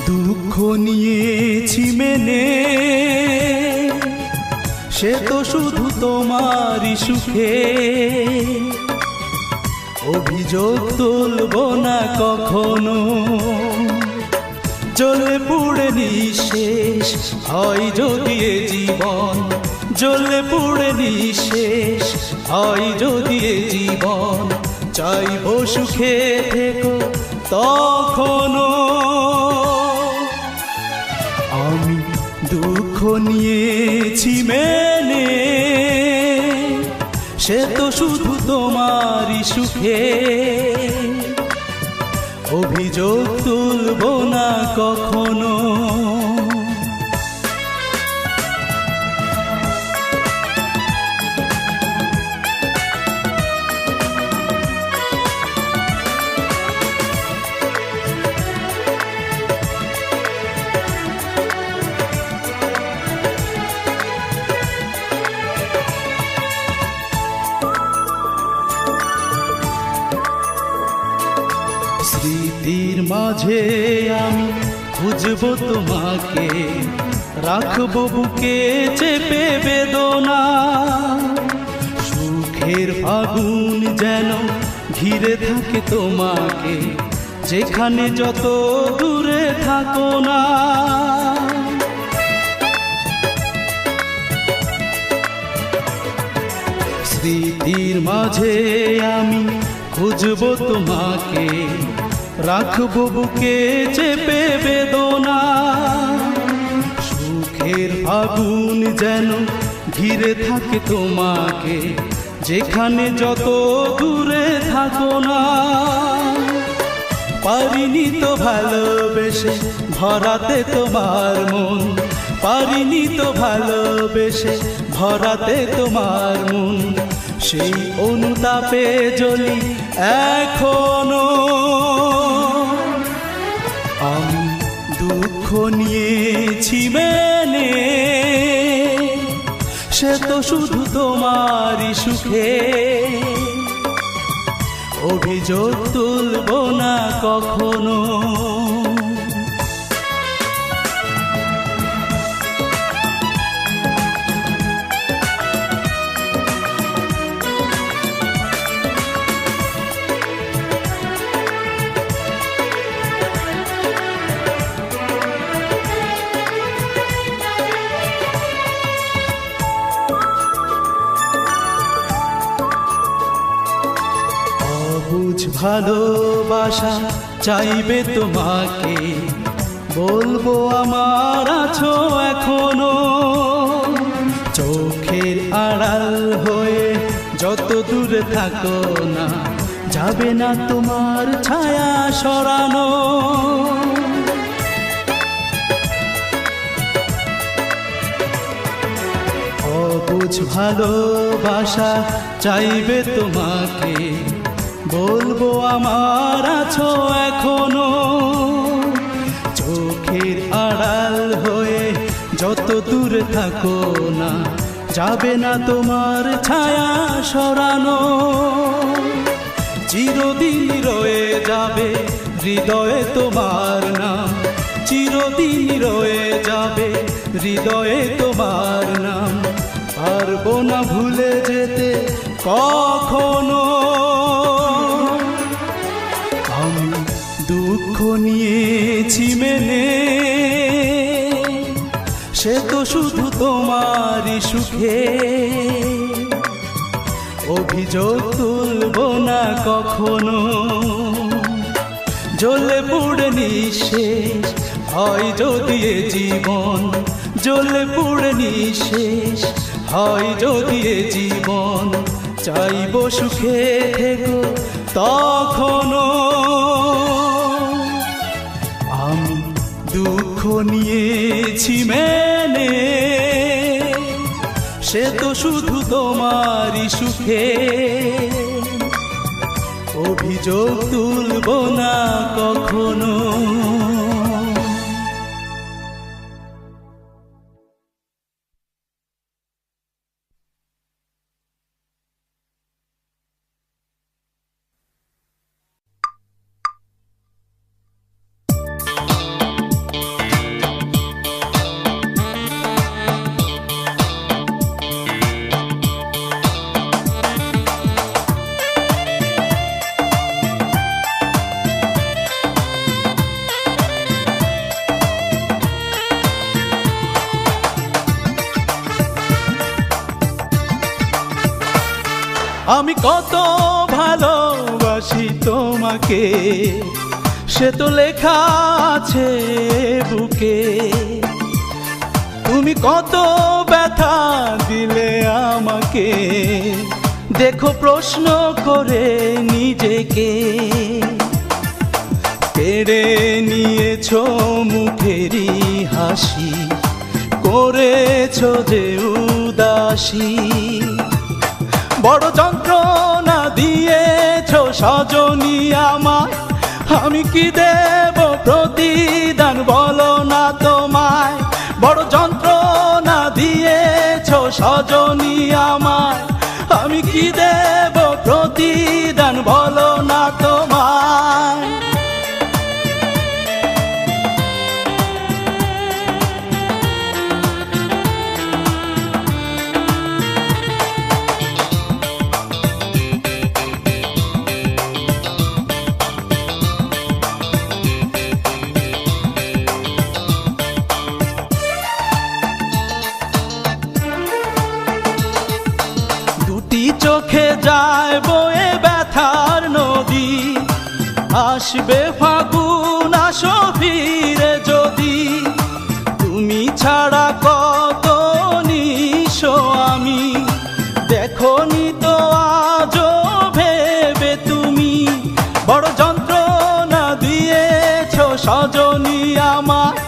দুঃখ নিয়েছি মেনে, সে তো শুধু তোমারই সুখে। অভিযোগ তুলব না কখনো, জ্বলে পুড়ে নিঃশেষ হয় যদি এ জীবন। জ্বলে পুড়ে নিঃশেষ হয় যদি এ জীবন। চাইব সুখে থেকো তখনো। আমি দুঃখ নিয়েছি মেনে, সে তো শুধু তোমারই সুখে। অভিযোগ তুলব না কখনো। স্মৃতির মাঝে আমি খুঁজব তোমাকে, রাখবো বুকে চেপে বেদনা। সুখের আগুন যেন ঘিরে থাকে তোমাকে, যেখানে যত দূরে থাকো না। স্মৃতির মাঝে আমি খুঁজব তোমাকে, রাখবো বুকে চেপে বেদনা। সুখের আগুন যেন ঘিরে থাকে তোমাকে, যেখানে যত দূরে থাকো না। পারিনি তো ভালোবেসে ভরাতে তোমার মন, পারিনি তো ভালোবেসে ভরাতে তোমার মন। সেই অনুতাপে জ্বলি এখনো। আমি দুঃখ নিয়েছি মেনে, সে তো শুধু তোমারই সুখে। অভিযোগ তুলব না কখনো। বুঝ ভালোবাসা চাইবে তোমাকে, বলবো আমার আছো এখনো। চোখের আড়াল হয়ে যত দূরে থাকো না, যাবে না তোমার ছায়া সরানো। অবুঝ ভালোবাসা চাইবে তোমাকে, বলবো আমার আছো এখনো। চোখের আড়াল হয়ে যত দূরে থাকো না, যাবে না তোমার ছায়া সরানো। চিরদিন রয়ে যাবে হৃদয়ে তোমার নাম, চিরদিন রয়ে যাবে হৃদয়ে তোমার নাম। পারবো না ভুলে যেতে কখনো। আমি দুঃখ নিয়েছি মেনে, সে তো শুধু তোমারই সুখে। অভিযোগ তুলব না কখনো। জ্বলে পুড়ে নিঃশেষ হয় যদি এ জীবন, জ্বলে পুড়ে নিঃশেষ হয় যদি এ জীবন। চাইব সুখে থেকো তখনো। আমি দুঃখ নিয়েছি মেনে, সে তো শুধু তোমারই সুখে, অভিযোগ তুলব না কখনো। আমি কত ভালোবাসি তোমাকে, সে তো লেখা আছে বুকে। তুমি কত ব্যথা দিলে আমাকে, দেখো প্রশ্ন করে নিজেকে। কেড়ে নিয়েছো মুখেরই হাসি, করেছো যে উদাসী। বড় যন্ত্রণা দিয়েছো সজনী আমায়, আমি কি দেব প্রতিদান বলো না তোমায়। বড় যন্ত্রণা দিয়েছো সজনী আমায়, আমি কি দেব প্রতিদান বলো না তোমায়। চোখে যায় বয়ে ব্যথার নদী, আসবে ফাগুন আসো ফিরে যদি। তুমি ছাড়া কত নিশো আমি, দেখোনি তো আজও ভেবে তুমি। বড় যন্ত্রণা দিয়েছো সজনী আমায়,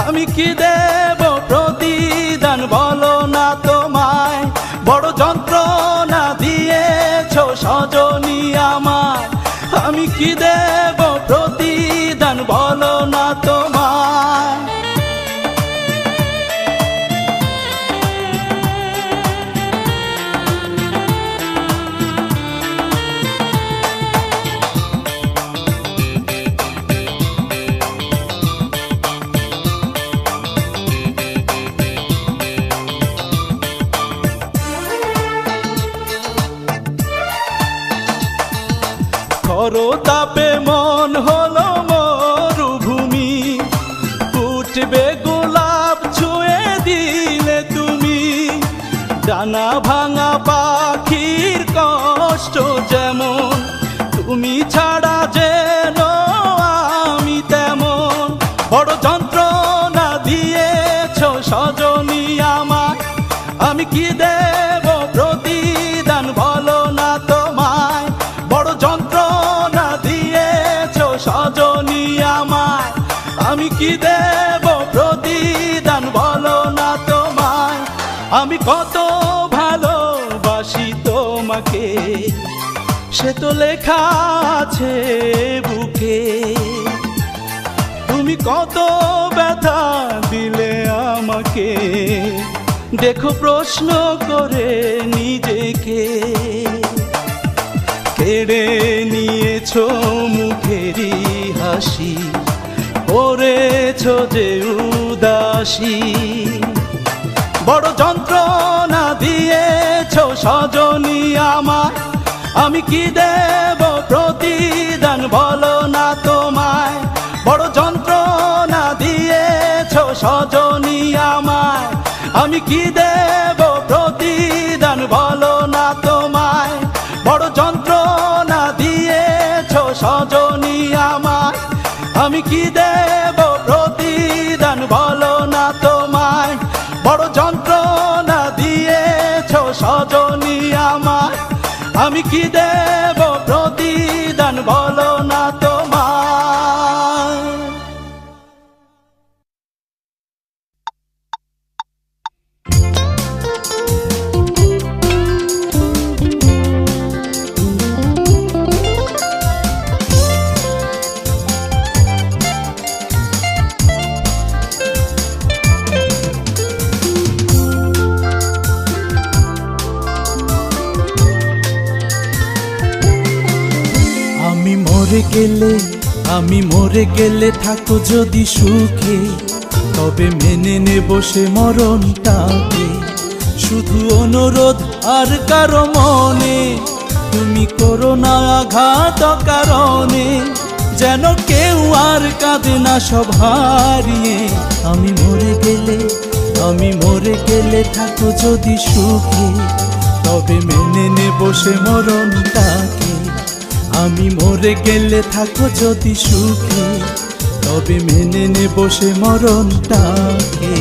আমি কি দেব প্রতিদান বলো না তোমায়। বড় যন্ত্রণা দিয়েছো সজনী আমায়, আমি কি দেব প্রতিদান বলো না তোমায়। তাপে মন হলো মরুভূমি, উঠবে গোলাপ ছুঁয়ে দিলে তুমি। ডানা ভাঙা পাখির কষ্ট যেমন, তুমি ছাড়া যেন আমি তেমন। বড় যন্ত্রণা দিয়েছো সজনী আমায়, আমি কি দেব প্রতিদান বলো না তোমায়। বড় যন্ত্রণা দিয়েছো সজনী আমায়, আমি কি দেব প্রতিদান বলো না তোমায়। আমি কত ভালোবাসি তোমাকে, সে তো লেখা আছে বুকে। তুমি কত ব্যথা দিলে আমাকে, দেখো প্রশ্ন করে নিজেকে। কেড়ে নিয়েছো মুখেরই হাসি, করেছো যে উদাসী। বড় যন্ত্রণা দিয়েছো সজনী আমায়, আমি কি দেব প্রতিদান বলো না তোমায়। বড় যন্ত্রণা দিয়েছো সজনী আমায়, আমি কি দেব প্রতিদান বলো না তোমায়। বড় যন্ত্রণা দিয়েছো সজনী আমায়, আমি কি দেব প্রতিদান বলো না তোমায়। বড় যন্ত্রণা দিয়েছো সজনী আমায়, আমি কি দেব প্রতিদান বলো না তোমায়। গেলে, আমি মরে গেলে থাকো যদি সুখে, তবে মেনে নেব সে মরণটাকে। শুধু অনুরোধ আর কারো মনে, তুমি করো না আঘাত কারণে, যেন কেউ আর কাঁদে না সব হারিয়ে। আমি মরে গেলে, আমি মরে গেলে থাকো যদি সুখে, তবে মেনে নেব সে মরণটাকে। আমি মরে গেলে থাকো যদি সুখে, তবে মেনে নেব সে মরণটাকে।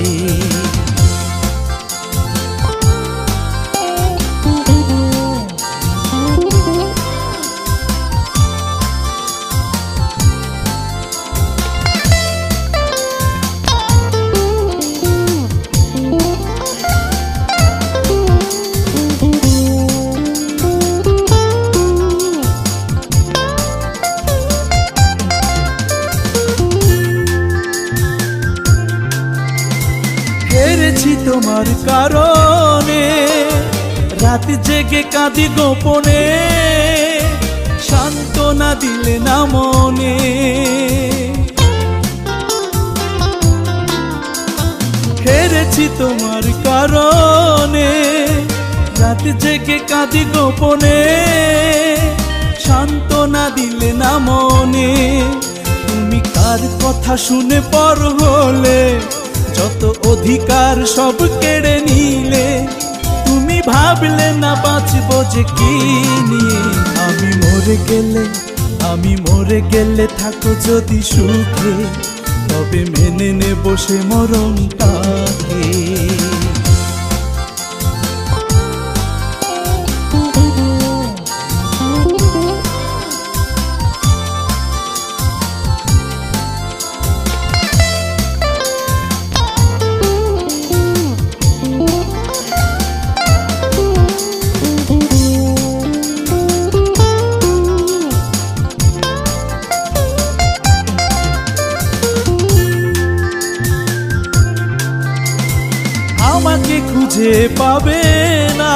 হেরেছি তোমার কারণে, রাত জেগে কাঁদি গোপনে, সান্ত্বনা দিলে না মনে। হেরেছি তোমার কারণে, রাত জেগে কাঁদি গোপনে, সান্ত্বনা দিলে না মনে। তুমি কার কথা শুনে পর হলে, যত অধিকার সব কেড়ে নিলে। তুমি ভাবলে না বাঁচব যে কি নিয়ে। আমি মরে গেলে, আমি মরে গেলে থাকো যদি সুখে, তবে মেনে নেব সে মরণটাকে। আমাকে খুঁজে পাবে না,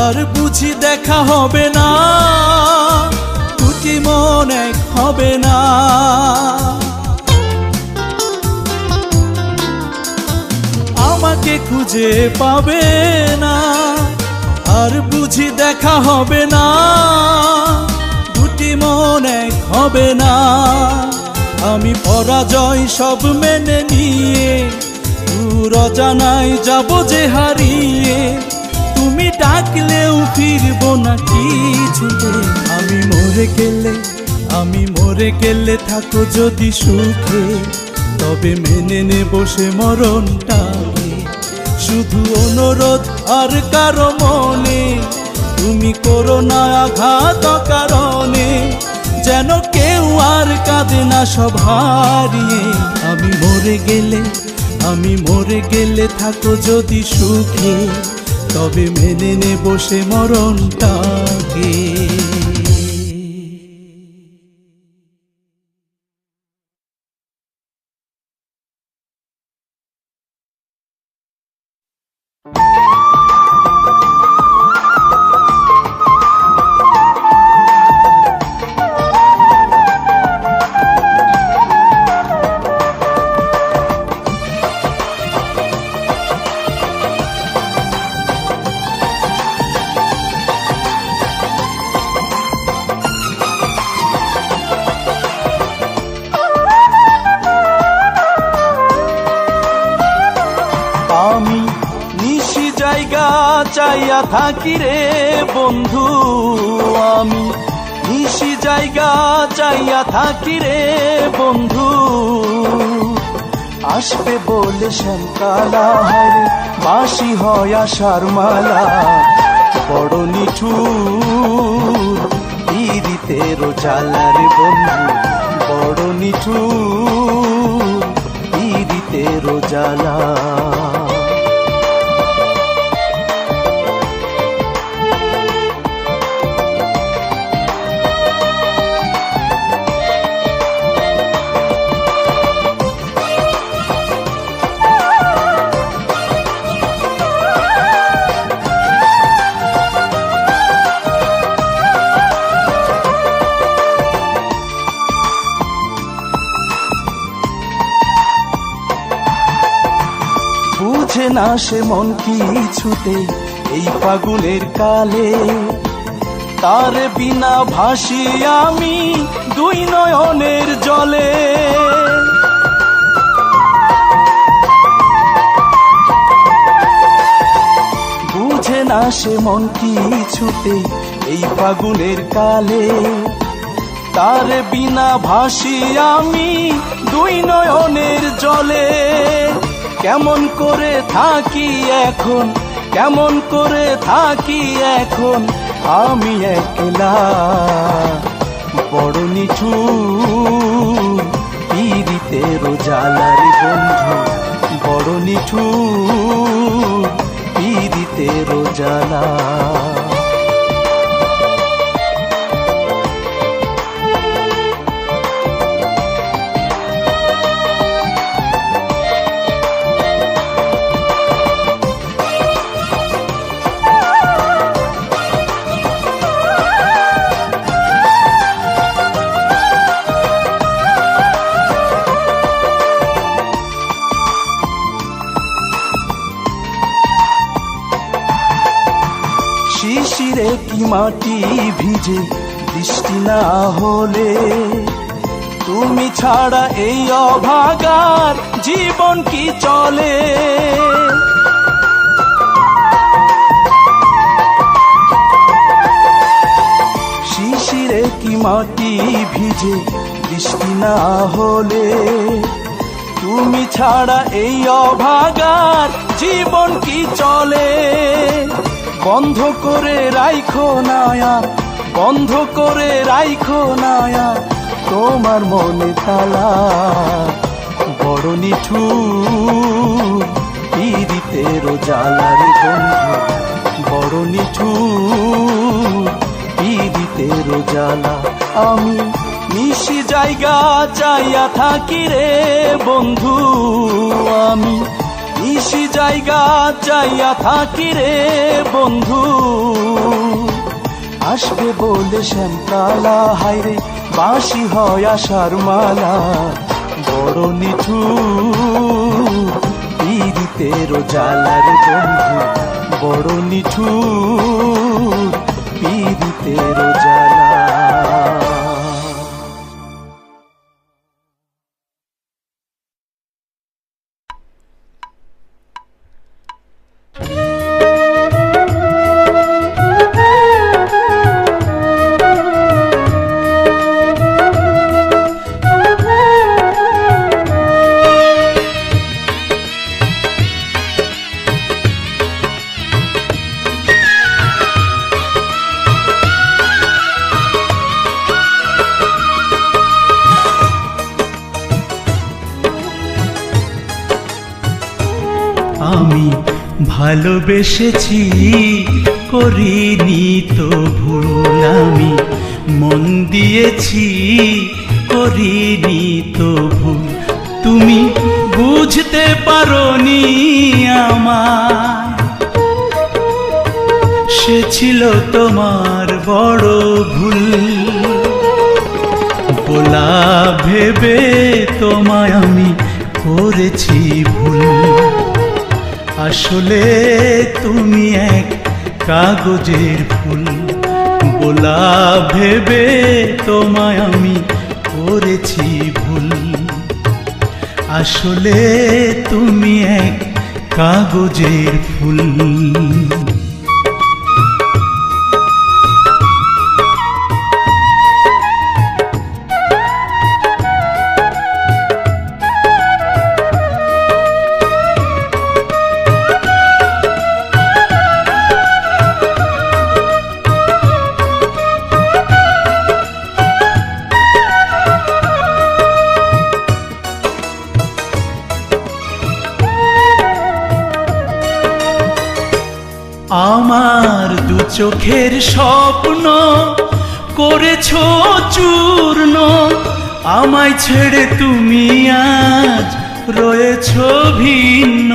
আর বুঝি দেখা হবে না, দুটি মন এক হবে না। আমাকে খুঁজে পাবে না, আর বুঝি দেখা হবে না, দুটি মন এক হবে না। আমি পরাজয় সব মেনে নিয়ে, অজানায় যাব যে হারিয়ে। তুমি ডাকলেও ফিরব না কিছুতে। আমি মরে গেলে, আমি মরে গেলে থাকো যদি সুখে, তবে মেনে নেব সে মরণটাকে। শুধু অনুরোধ আর কারো মনে, তুমি করো না আঘাত কারণে, যেন কেউ আর কাঁদে না সব হারিয়ে। আমি মরে গেলে, আমি মরে গেলে থাকো যদি সুখে, তবে মেনে নেব সে মরণটাকে। আমি নিশি জায়গা চাইয়া থাকি রে বন্ধু, আমি নিশি জায়গা চাইয়া থাকি রে বন্ধু। আসবে বলে শ্যামকালা হারে, বাঁশি হয় আশার মালা। বড় নিঠুর পিরিতের জ্বালা রে বন্ধু, বড় নিঠুর পিরিতের জ্বালা। না সে মন কিছুতে এই ফাগুনের কালে, তার বিনা ভাসি আমি দুই নয়নের জলে। বুঝে না সে মন কিছুতে এই ফাগুনের কালে, তার বিনা ভাসি আমি দুই নয়নের জলে। কেমন করে থাকি এখন, কেমন করে থাকি এখন আমি একলা, বড় নিঠুর পীড়িতের জ্বালার বন্ধু, বড় নিঠুর পীড়িতের জ্বালা। শিশিরে কি মাটি ভিজে বৃষ্টি না হলে, তুমি ছাড়া এই অভাগার জীবন কি চলে। শিশিরে কি মাটি ভিজে বৃষ্টি না হলে, তুমি ছাড়া এই অভাগার জীবন কি চলে। বন্ধ করে রাইখো নায়া, বন্ধ করে রাইখো নায়া তোমার মনে তালা, বড় নিঠুর পীড়িতের জ্বালার বন্ধু, বড় নিঠুর পীড়িতের জ্বালা। আমি নিশি জায়গা চাইয়া থাকি রে বন্ধু, আমি নিশি জায়গা চাইয়া থাকি রে বন্ধু। আসবে বলে শ্যামকালা হায়রে বাঁশি হয় আশার মালা, বড় নিঠুর পীড়িতের জ্বালার বন্ধু, বড় নিঠুর পীড়িতের জ্বালা। আমি ভালোবেসেছি করিনি তো ভুল, আমি মন দিয়েছি করিনি তো ভুল। তুমি বুঝতে পারোনি আমায়, সে ছিল তোমার বড় ভুল। বলা ভেবে তোমায় আমি করেছি ভুল, আসলে তুমি এক কাগজের ফুল। বলা ভেবে তোমায় আমি করেছি ভুল, আসলে তুমি এক কাগজের ফুল। আমার দু চোখের স্বপ্ন করেছো চূর্ণ, আমায় ছেড়ে তুমি আজ রয়েছো ভিন্ন।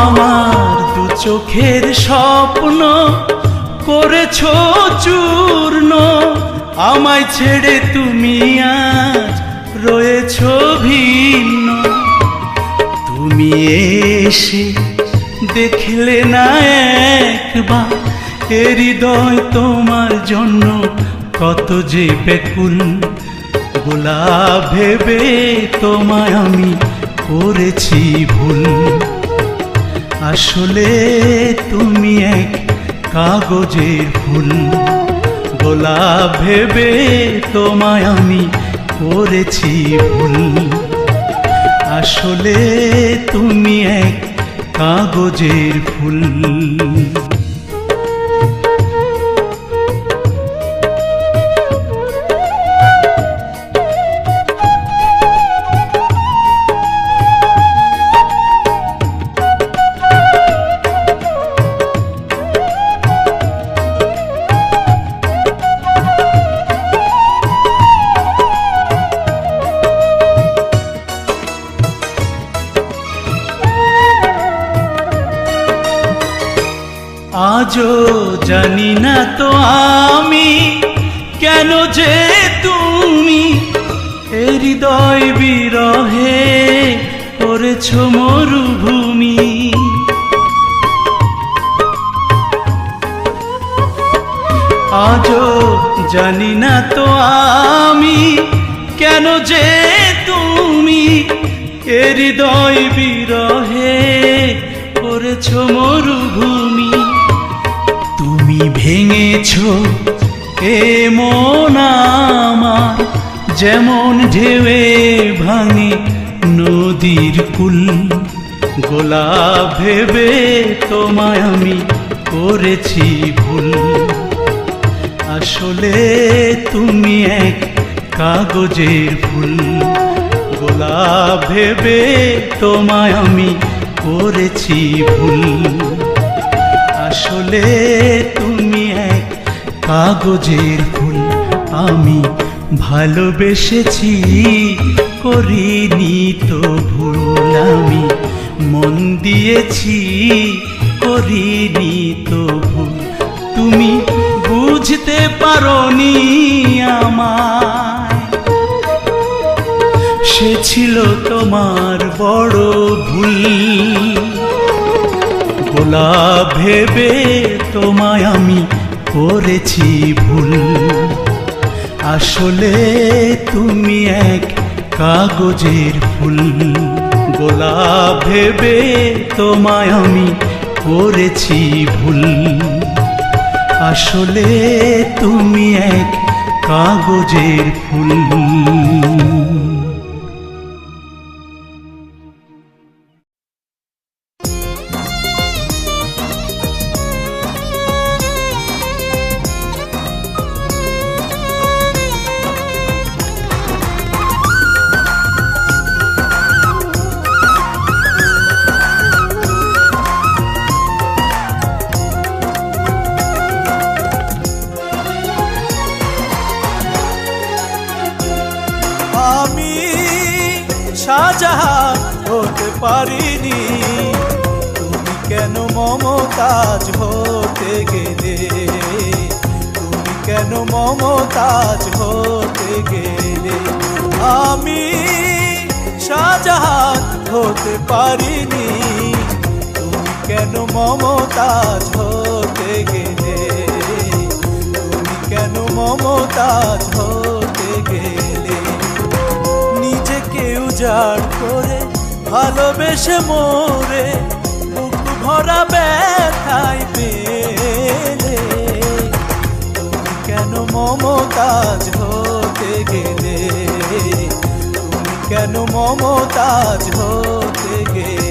আমার দু চোখের স্বপ্ন করেছো চূর্ণ, আমায় ছেড়ে তুমি আজ রয়েছ ভিন্ন। তুমি এসে দেখলে না একবার, এ হৃদয় তোমার জন্য কত যে ব্যাকুল। গোলাপ ভেবে তোমায় আমি করেছি ভুল, আসলে তুমি এক কাগজের ফুল। গোলাপ ভেবে তোমায় আমি করেছি ভুল, আসলে তুমি এক কাগজের ফুল। আজও জানি না তো আমি কেন যে তুমি এ হৃদয় বিরহে করেছ মরুভূমি। আজও জানি না তো আমি কেন যে তুমি এ হৃদয় বিরহে করেছ মরুভূমি। তুমি ভেঙেছ এ মন আমার, যেমন ঢেউয়ে ভাঙে নদীর কুল। গোলাপ ভেবে তোমায় আমি করেছি ভুল, আসলে তুমি এক কাগজের ফুল। গোলাপ ভেবে তোমায় আমি করেছি ভুল, আসলে তুমি এক কাগজের ফুল। আমি ভালোবেসেছি করিনি তো ভুল, আমি মন দিয়েছি করিনি তো ভুল। তুমি বুঝতে পারোনি আমায়, সে ছিল তোমার বড় ভুল। গোলাপ ভেবে তোমায় আমি করেছি ভুল, আসলে তুমি এক কাগজের ফুল। গোলাপ ভেবে তোমায় আমি করেছি ভুল, আসলে তুমি এক কাগজের ফুল। শাহজাহান হতে পারিনি, তুমি কেন মমতাজ হতে গেলে? তুমি কেন মমতাজ হতে গেলে? আমি শাহজাহান হতে পারিনি, তুমি কেন মমতাজ হতে গেলে? তুমি কেন মমতাজ হতে গেলে? নিজেকে উজাড় করে ভালোবেসে মোরে বুক ভরা ব্যথায় পেলে। তুমি কেন মমতাজ হতে গেলে? তুমি কেন মমতাজ হতে গেলে?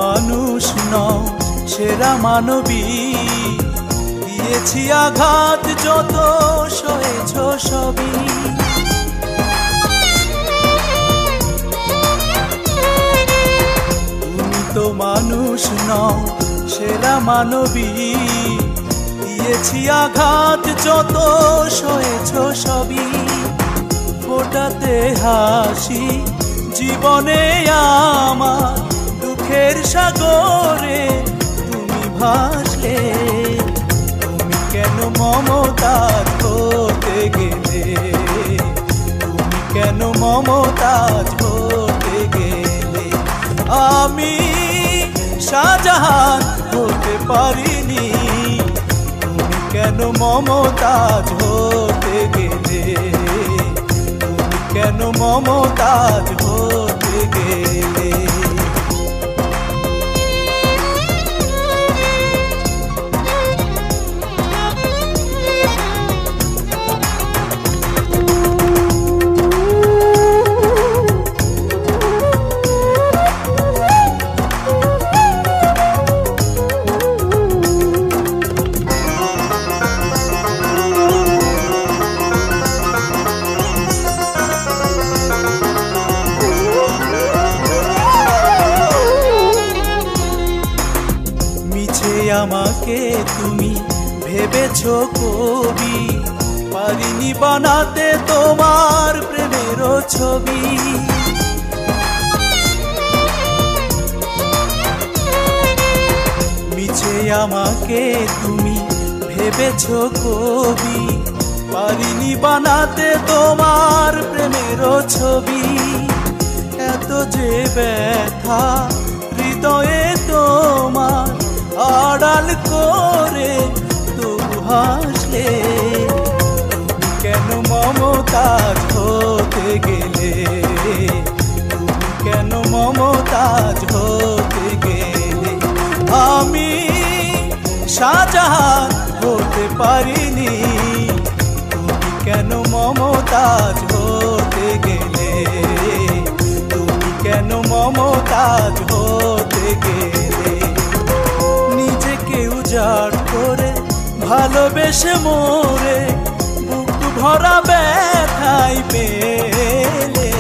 মানুষ নও সেরা মানবী, দিয়ে দিয়েছি আঘাত যত সয়েছ সবই। তুমি তো মানুষ নও সেরা মানবী, দিয়েছি আঘাত যত সয়েছ সবই। ফোটাতে হাসি জীবনে আমার দুঃখের সাগরে তুমি ভাসলে। তুমি কেন মমতাজ হতে গেলে, তুমি কেন মমতাজ হতে গেলে। আমি শাহজাহান হতে পারিনি, তুমি কেন মমতাজ হতে গেলে, তুমি কেন মমতাজ হতে গেলে। আমাকে তুমি ভেবেছো কবি, পারিনি বানাতে তোমার প্রেমের ছবি। মিছে আমাকে তুমি ভেবেছো কবি, পারিনি বানাতে তোমার প্রেমের ছবি। এত যে ব্যথা হৃদয়ে তোমার আড়াল করে তবু হাসলে। তুমি কেন মমতাজ হতে গেলে, তুমি কেন মমতাজ হতে গেলে। আমি শাহজাহান হতে পারিনি, তুমি কেন মমতাজ হতে গেলে, তুমি কেন মমতাজ হতে গেলে। উজাড় করে ভালোবেসে মোরে বুক ভরা ব্যথাই পেলে।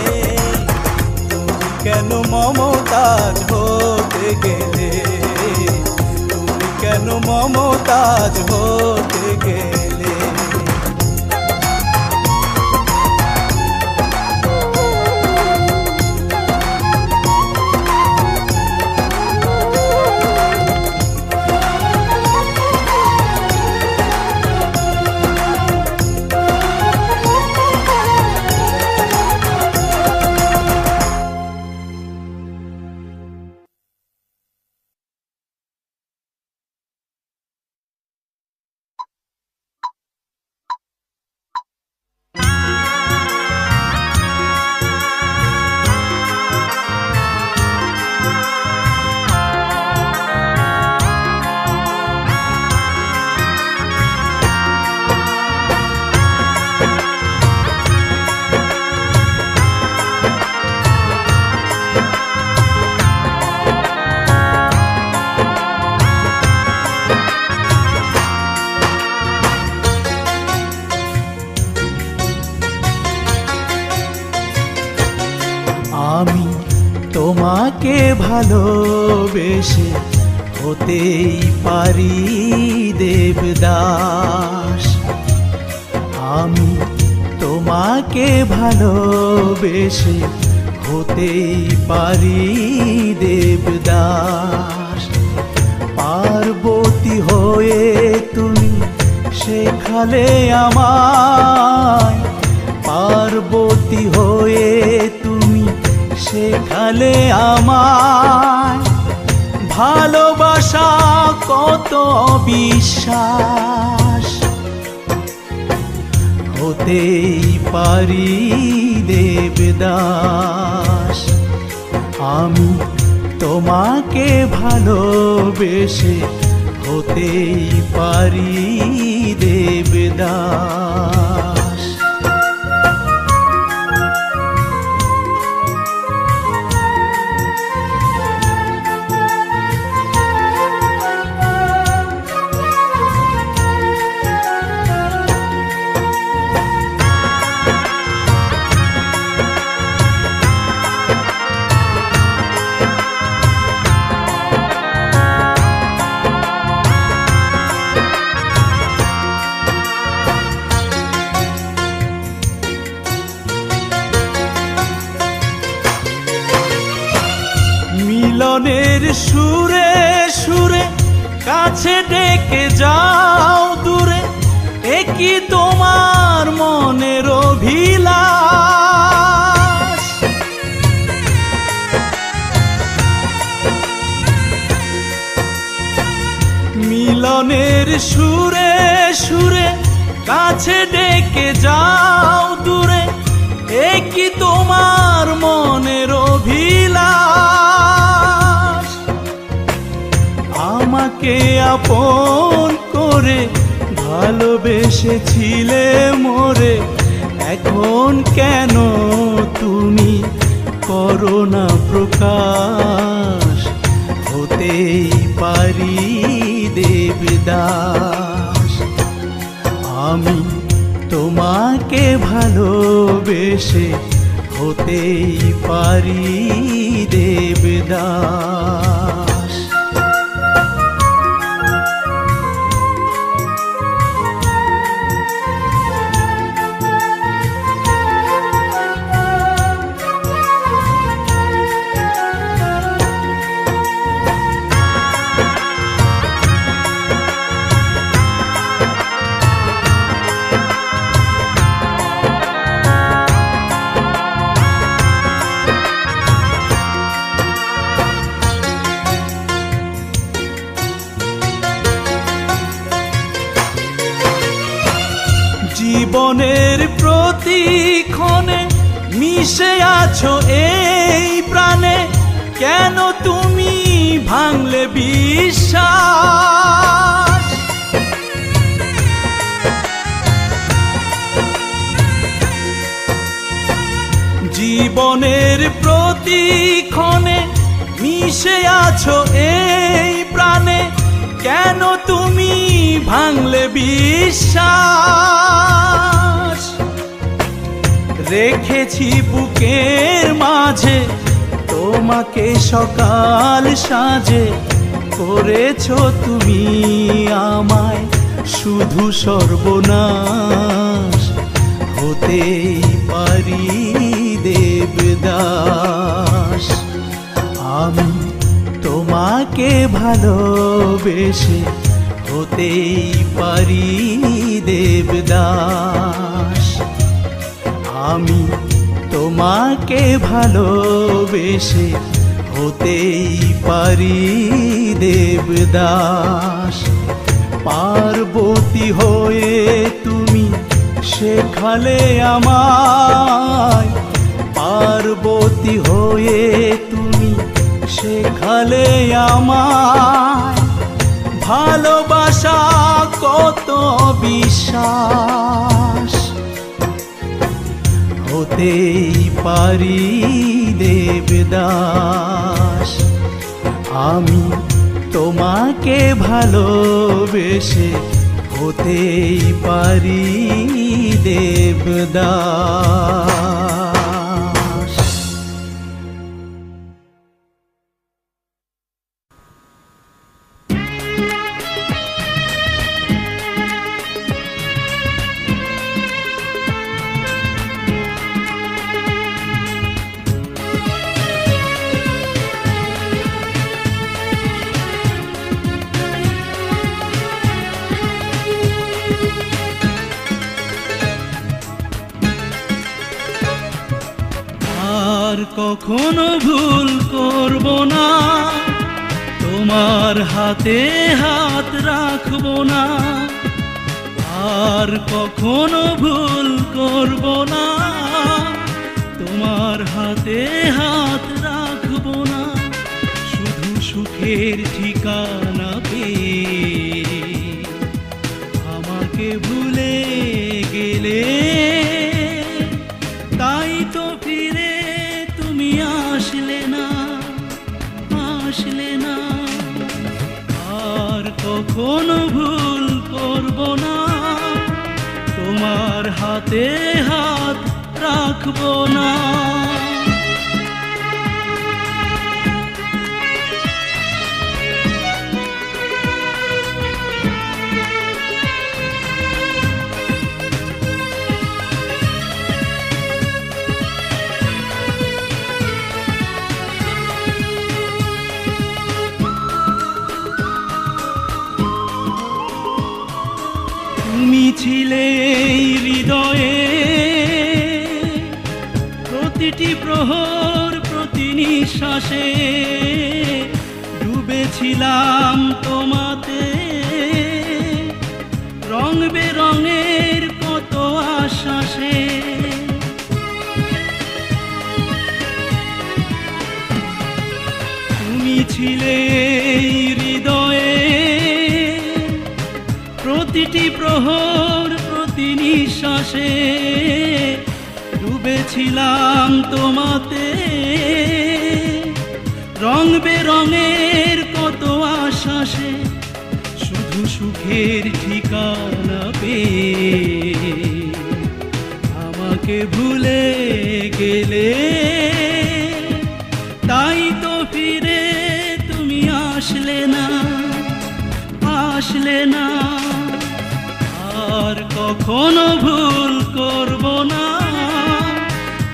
তুমি কেন মমতাজ হতে গেলে, তুমি কেন মমতাজ হতে গেলে। আমি তোমাকে ভালোবেসে হতেই পারি দেবদাস। আমি তোমাকে ভালোবেসে হতেই পারি দেবদাস। পার্বতী হয়ে তুমি শেখালে আমায়, পার্বতী হয়ে তুমি শেখালে আমায়। ভালোবাসা কত বিশ্বাস, হতেই পারি দেবদাস। আমি তোমাকে ভালোবেসে হতেই পারি দেবদাস। মিলনের সুরে সুরে কাছে ডেকে যাও দূরে, একই তোমার মনের অভিলাষ। মিলনের সুরে সুরে কাছে ডেকে যাও দূরে, একই তোমার মনের অভিলাষ। আমাকে আপন করে ভালোবেসেছিলে মোরে, এখন কেন তুমি করো না প্রকাশ? হতেই পারি দেবদাস। আমি তোমাকে ভালোবেসে হতেই পারি দেবদাস। জীবনের প্রতিক্ষণে মিশে আছো এই প্রাণে, কেন তুমি ভাঙলে বিশ্বাস? জীবনের প্রতিক্ষণে মিশে আছো এই প্রাণে, কেন তুমি ভাঙলে বিশ্বাস? রেখেছি বুকের মাঝে তোমাকে সকাল সাজে, করেছো তুমি আমায় শুধু সর্বনাশ। হতেই পারি দেবদাস। আমি তোমাকে ভালোবেসে হতেই পারি দেবদাস। আমি তোমাকে ভালোবেসে হতেই পারি দেবদাস। পার্বতী হয়ে তুমি শেখালে আমায়, পার্বতী হয়ে তুমি শেখালে আমায় ভালোবাসা কত বিশ্বাস। হতেই পারি দেবদাস। আমি তোমাকে ভালোবেসে হতেই পারি দেবদাস। আর কখনো ভুল করব না, তোমার হাতে হাত রাখব না। আর কখনো ভুল করব না, তোমার হাতে হাত রাখব না। শুধু সুখের ঠিকানা পেয়ে আমাকে ভুলে গেলে, তাই তো ফিরে তুমি আসলে না, আসলে না। আর কখনো ভুল করব না, তোমার হাতে হাত রাখব না। প্রতিটি প্রহর প্রতি নিঃশ্বাসে ডুবেছিলাম তোমাতে, রং বেরঙের কত আশ্বাসে। তুমি ছিলে হৃদয়ে প্রতিটি প্রহর প্রতি নিঃশ্বাসে ডুবেছিলাম তোমাতে, রং বেরঙের কত আশ্বাসে। শুধু সুখের ঠিকানা পেয়ে আমাকে ভুলে গেলে, তাই তো ফিরে তুমি আসলে না, আসলে না। আর কখনো ভুল করব না,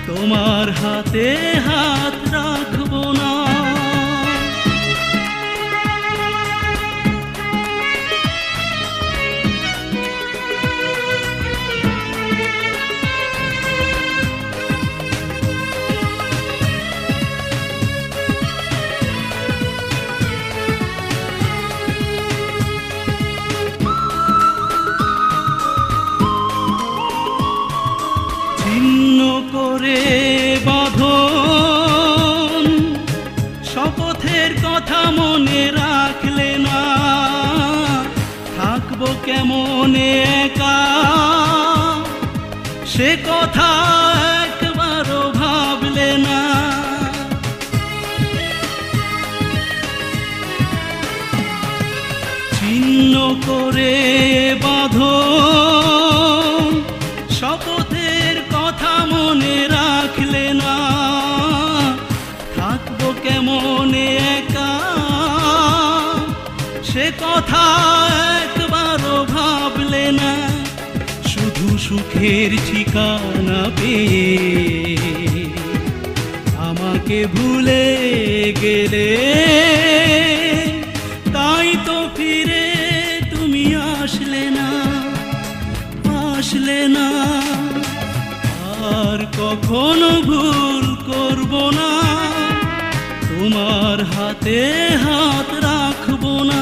তোমার হাতে হাত রাখবো না। ছিন্ন করে বাঁধন শপথের কথা মনে রাখলে না, থাকবো কেমন একা সে কথা একবারও ভাবলে না। ছিন্ন করে বাঁধন শপথের কথা মনে রাখলে না, থাকবো কেমন একা সে কথা একবারও ভাবলে না। শুধু সুখের ঠিকানা পেয়ে আমাকে ভুলে গেলে, তাই তো ফিরে তুমি আসলে না, আসলে না। আর কখনো ভুল করব না, তোমার হাতে হাত রাখবো না।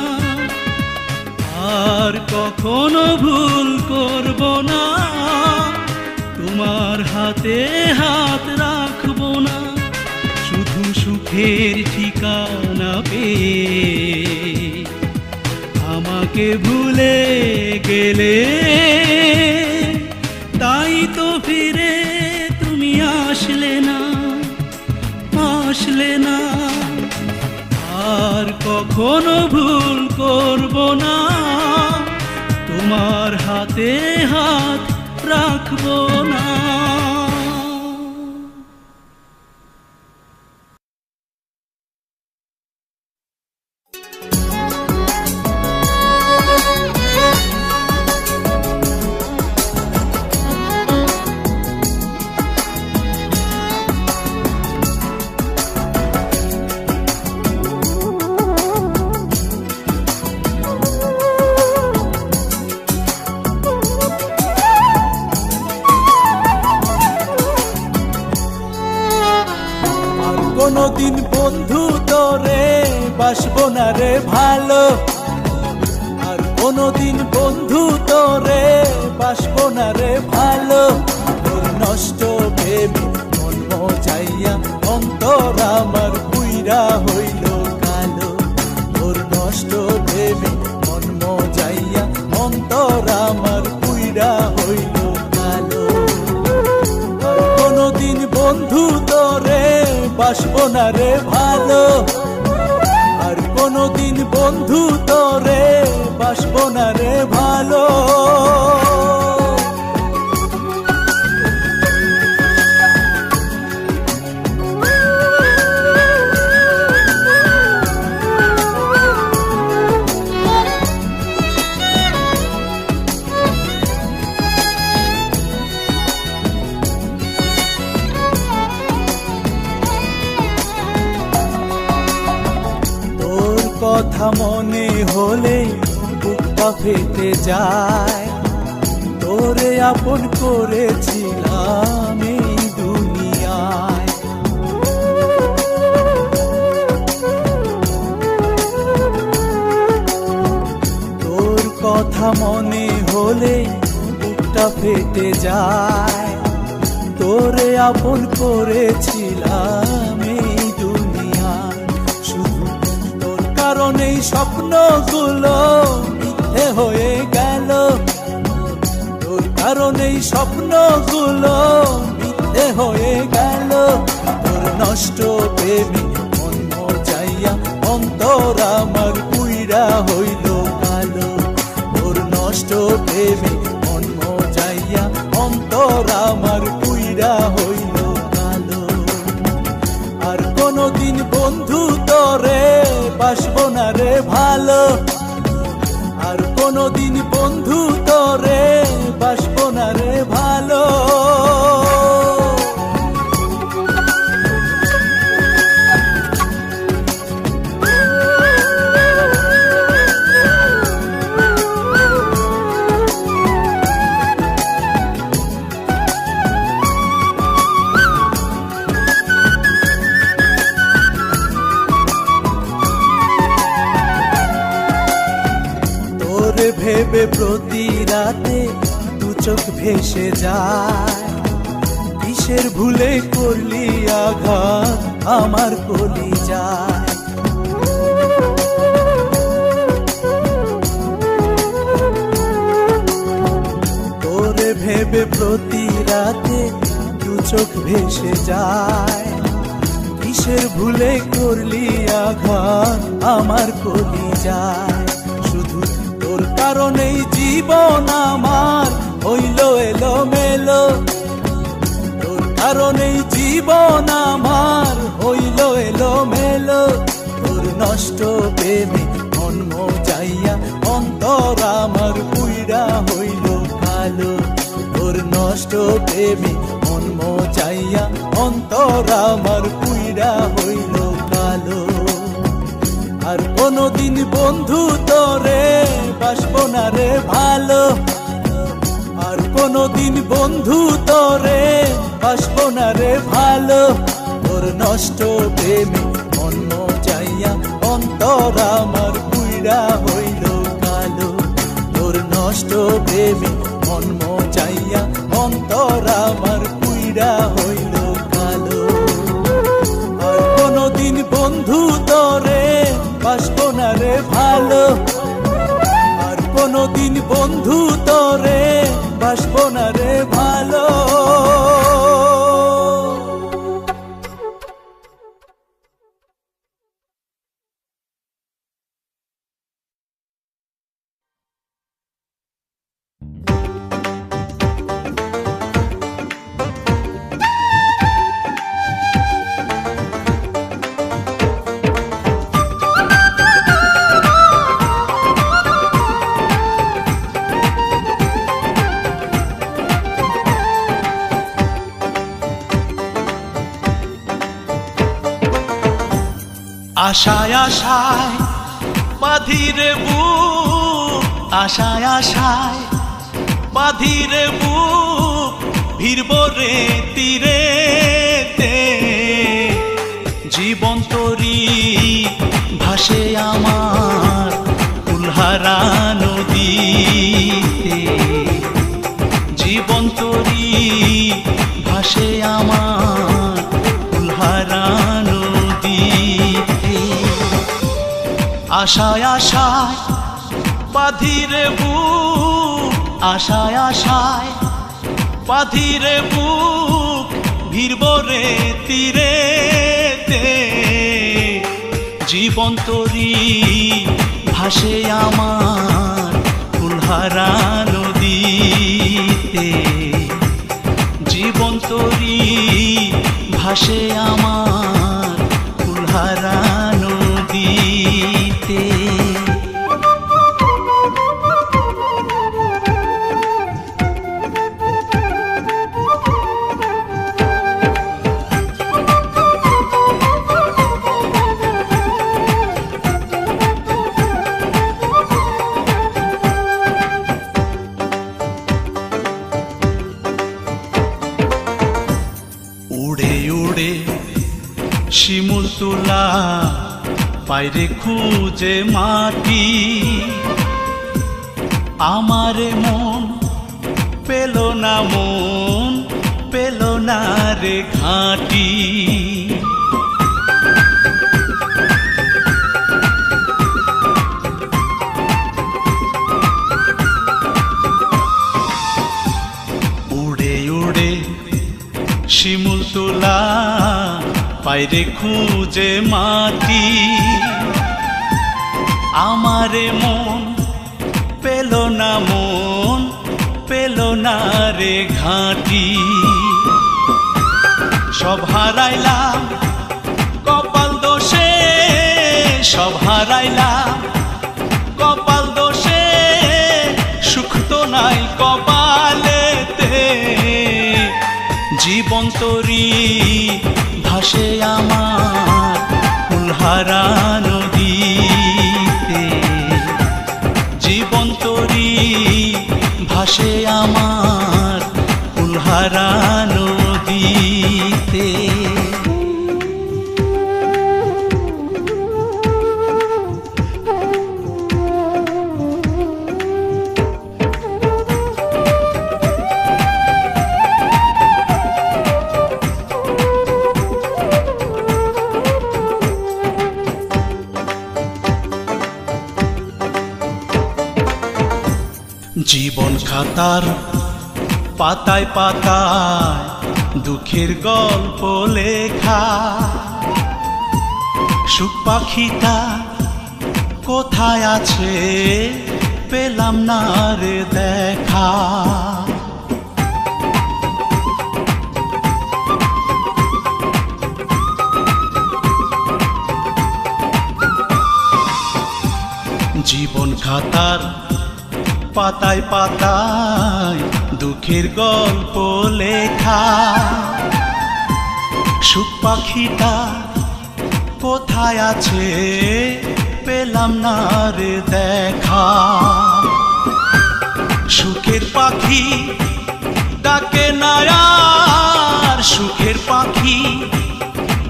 আর কখনো ভুল করব না, তোমার হাতে হাত রাখবো না। শুধু সুখের ঠিকানা পেয়ে আমাকে ভুলে গেলে, তাই তো ফিরে তুমি আসলে না, আসলে না। আর কখনো ভুল করব না, তোমার হাতে হাত রাখবো না। কোনদিন বন্ধু তোরে বাসবো না রে ভালো, আর কোনদিন বন্ধু তোরে বাসবো না রে ভালো। তোর নষ্ট ভেবে মন মজাইয়া অন্তর আমার পুইরা হইল কালো। তোর নষ্ট ভেবে মন মজাইয়া অন্তর আমার পুইরা হইল কালো। আর কোনদিন বন্ধু তোরে বাসবো না রে ভালো, আর কোনদিন বন্ধু তোরে বাসবো না রে ভালো। কথা মনে হলে বুকটা ফেটে যায়, তোরে আপন করেছিলাম এই দুনিয়ায়। কেটে যায়। তোরে আপন করেছিলাম এই দুনিয়ায়, শুধু তোর কারণেই স্বপ্নগুলো মিথ্যে হয়ে গেল। তোর কারণেই স্বপ্নগুলো মিথ্যে হয়ে গেল। তোর নষ্ট প্রেমে মন মজাইয়া অন্তর আমার পুইরা হইল কালো। তোর নষ্ট প্রেমে মন মজাইয়া অন্তর আমার পুইরা হইল কালো। আর কোনদিন বন্ধু তোরে বাসবো না রে ভালো। আর কোনদিন বন্ধু তোরে বাসবো না রে ভালো। তোরে ভেবে প্রতি রাতে দু চোখ ভেসে যায়। কিসের ভুলে করলি আঘাত আমার কলিজায়। তোরে ভেবে প্রতি রাতে দু চোখ ভেসে যায়। কিসের ভুলে করলি আঘাত আমার কলিজায়। শুধু তোর কারণেই জীবন আমার হইল এলোমেলো। তোর কারণেই জীবন আমার হইল এলোমেলো। তোর নষ্ট প্রেমে মন মজাইয়া অন্তর আমার পুইরা হইল কালো। তোর নষ্ট প্রেমে মন মজাইয়া অন্তর আমার পুইরা হইল কালো। আর কোনদিন বন্ধু তোরে বাসবো না রে ভালো। আর কোনদিন বন্ধু তোরে বাসবো না রে ভালো। তোর নষ্ট প্রেমে মন মজাইয়া অন্তর আমার পুইরা হইল কালো। তোর নষ্ট প্রেমে মন মজাইয়া অন্তর আমার পুইরা হইল কালো। আর কোনদিন বন্ধু তোরে বাসবো না রে ভালো। আর কোনদিন বন্ধু তোরে বাসবো না রে ভালো। আশায় আশায় বাঁধিরে বুক, আশায় আশায় বাঁধিরে বুক, ভিড়ব রে তীরেতে। জীবন তরি ভাসে আমার কুলহারা নদীতে। জীবন তরি ভাসে আমার কুলহারা নদীতে। আশায় আশায় বাঁধিরে বুক, আশায় আশায় বাঁধিরে বুক, ভিড়ব রে তীরেতে। জীবন তরি ভাসে আমার কুলহারা নদীতে। জীবন তরি ভাসে আমার কুলহারা নদীতে। উড়ে উড়ে শিমুল তুলা বাইরে খুঁজে মাটি। আমারে মন পেল না মন, পেল না রে ঘাঁটি। উড়ে উড়ে শিমুল তোলা পায়রে খুঁজে মাটি, আমারে মন পেল না মন, পেল না রে ঘাঁটি। সব হারাইলাম কপাল দোষে, সব হারাইলাম কপাল দোষে, সুখ তো নাই কপালেতে। জীবন তরি ভাসে আমার ফুলহারা নদীতে, জীবন তরি ভাসে আমার ফুলহারা নদীতে। জীবন খাতার পাতায় পাতায় দুঃখের গল্প লেখা, সুখ পাখিটা কোথায় আছে পেলাম না রে দেখা। জীবন খাতার পাতায় পাতায় দুঃখের গল্প লেখা, সুখ পাখিটা কোথায় আছে পেলাম না রে দেখা। সুখের পাখি ডাকে না আর, সুখের পাখি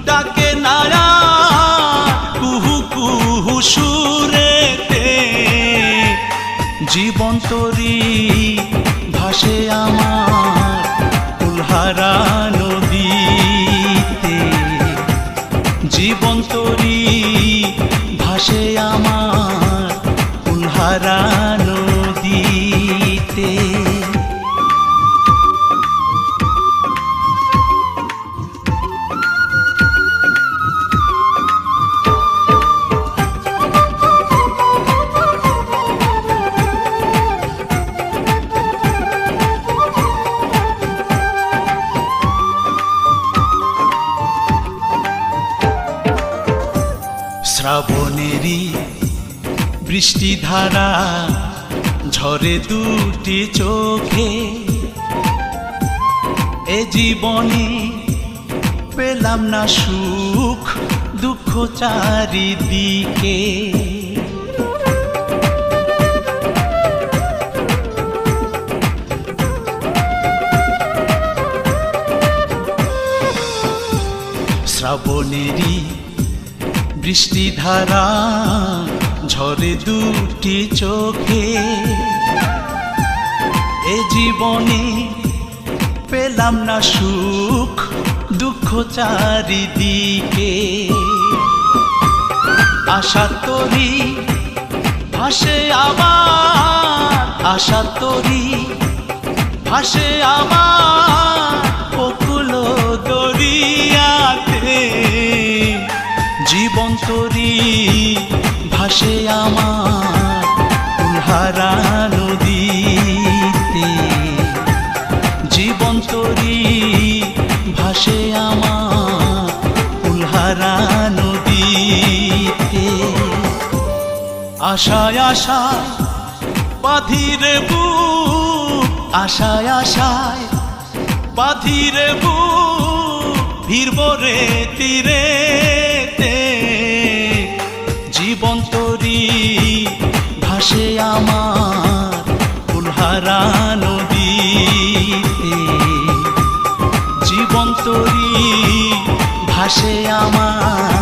ডাকে না আর, কুহু কুহু সুরেতে। জীবন তরি ভাসে আমার ফুলহারা নদীতে, জীবন তরি ভাসে আমার ফুলহারা নদীতে। শ্রাবণেরই বৃষ্টিধারা ঝরে দুটি চোখে, এ জীবনে পেলাম না সুখ, দুঃখ চারিদিকে। শ্রাবণেরই বৃষ্টিধারা ঝরে দুটি চোখে, এ জীবনে পেলাম না সুখ, দুঃখ চারিদিকে। আশা তরি ভাসে আমার, আশা তরি ভাসে আমার বকুল দরিয়াতে। জীবন তরি ভাসে আমার ফুলহারা নদীতে, জীবন তরি ভাসে আমার ফুলহারা নদীতে। আশায় আশায় বাঁধিরে বুক, আশায় আশায় বাঁধিরে বুক, ভিড়ব রে তীরেতে। জীবন তরি ভাসে আমার ফুলহারা নদীতে, জীবন তরি ভাসে আমার